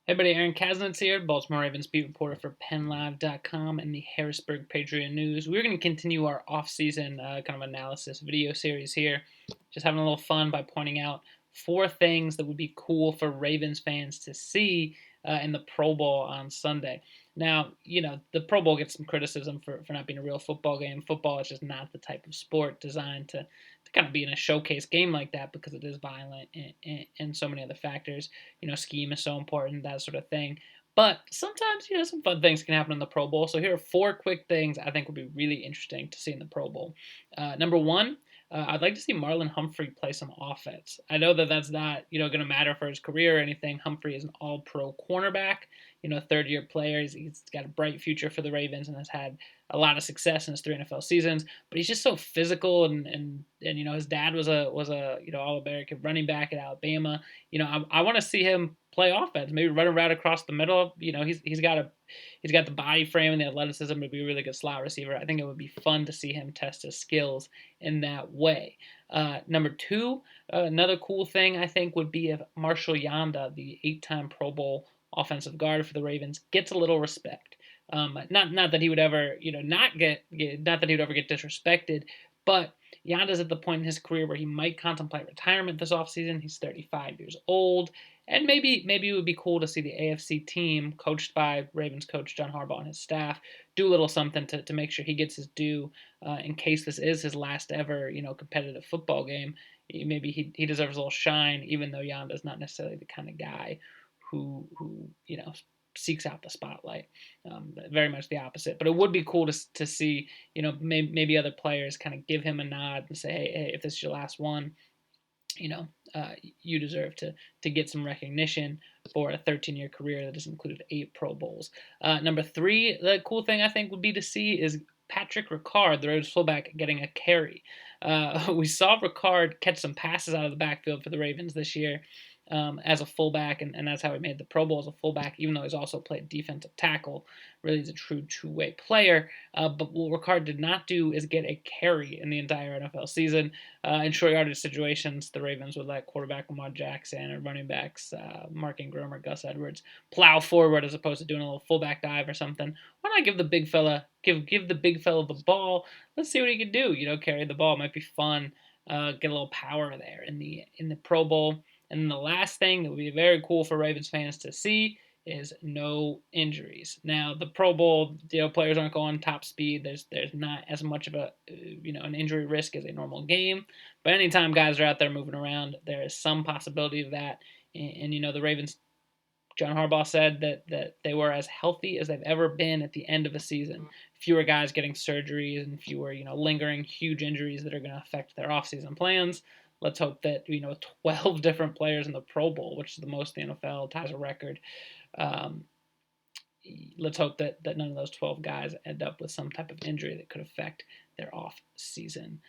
Hey everybody, Aaron Kasnitz here, Baltimore Ravens beat reporter for PennLive.com and the Harrisburg Patriot News. We're going to continue our off-season kind of analysis video series here, just having a little fun by pointing out 4 things that would be cool for Ravens fans to see in the Pro Bowl on Sunday. Now, the Pro Bowl gets some criticism for not being a real football game. Football is just not the type of sport designed to kind of be in a showcase game like that because it is violent and so many other factors. Scheme is so important, that sort of thing. But sometimes, some fun things can happen in the Pro Bowl. So here are 4 quick things I think would be really interesting to see in the Pro Bowl. Number one, I'd like to see Marlin Humphrey play some offense. I know that that's not, going to matter for his career or anything. Humphrey is an all-pro cornerback, third-year player. He's got a bright future for the Ravens and has had a lot of success in his 3 NFL seasons. But he's just so physical, and his dad was a All-American running back at Alabama. I want to see him play offense, maybe run around across the middle. He's got the body frame and the athleticism to be a really good slot receiver. I think it would be fun to see him test his skills in that way. Number two, another cool thing I think would be if Marshall Yanda, the 8-time Pro Bowl offensive guard for the Ravens, gets a little respect. Not that he would ever, not that he would ever get disrespected, but Yanda's at the point in his career where he might contemplate retirement this offseason. He's 35 years old. And maybe it would be cool to see the AFC team, coached by Ravens coach John Harbaugh and his staff, do a little something to make sure he gets his due in case this is his last ever, competitive football game. Maybe he deserves a little shine, even though Yanda's not necessarily the kind of guy who seeks out the spotlight. Very much the opposite. But it would be cool to see, maybe other players kind of give him a nod and say, hey, if this is your last one, you deserve to get some recognition for a 13-year career that has included 8 Pro Bowls. Number 3, the cool thing I think would be to see is Patrick Ricard, the Ravens fullback, getting a carry. We saw Ricard catch some passes out of the backfield for the Ravens this year as a fullback, and that's how he made the Pro Bowl as a fullback, even though he's also played defensive tackle. Really, he's a true two-way player. But what Ricard did not do is get a carry in the entire NFL season. In short yardage situations, the Ravens would let quarterback Lamar Jackson or running backs Mark Ingram or Gus Edwards plow forward as opposed to doing a little fullback dive or something. Why not give the big fella the ball? Let's see what he can do. Carry the ball might be fun. Get a little power there in the Pro Bowl. And then the last thing that would be very cool for Ravens fans to see is no injuries. Now, the Pro Bowl, players aren't going top speed. There's not as much of a an injury risk as a normal game. But anytime guys are out there moving around, there is some possibility of that. And the Ravens, John Harbaugh said that they were as healthy as they've ever been at the end of a season. Fewer guys getting surgeries and fewer lingering huge injuries that are going to affect their offseason plans. Let's hope that 12 different players in the Pro Bowl, which is the most in the NFL, ties a record. Let's hope that none of those 12 guys end up with some type of injury that could affect their off-season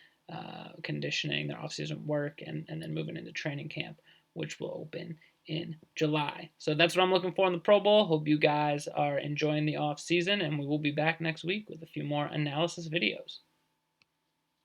conditioning, their off-season work, and then moving into training camp, which will open in July. So that's what I'm looking for in the Pro Bowl. Hope you guys are enjoying the off-season, and we will be back next week with a few more analysis videos.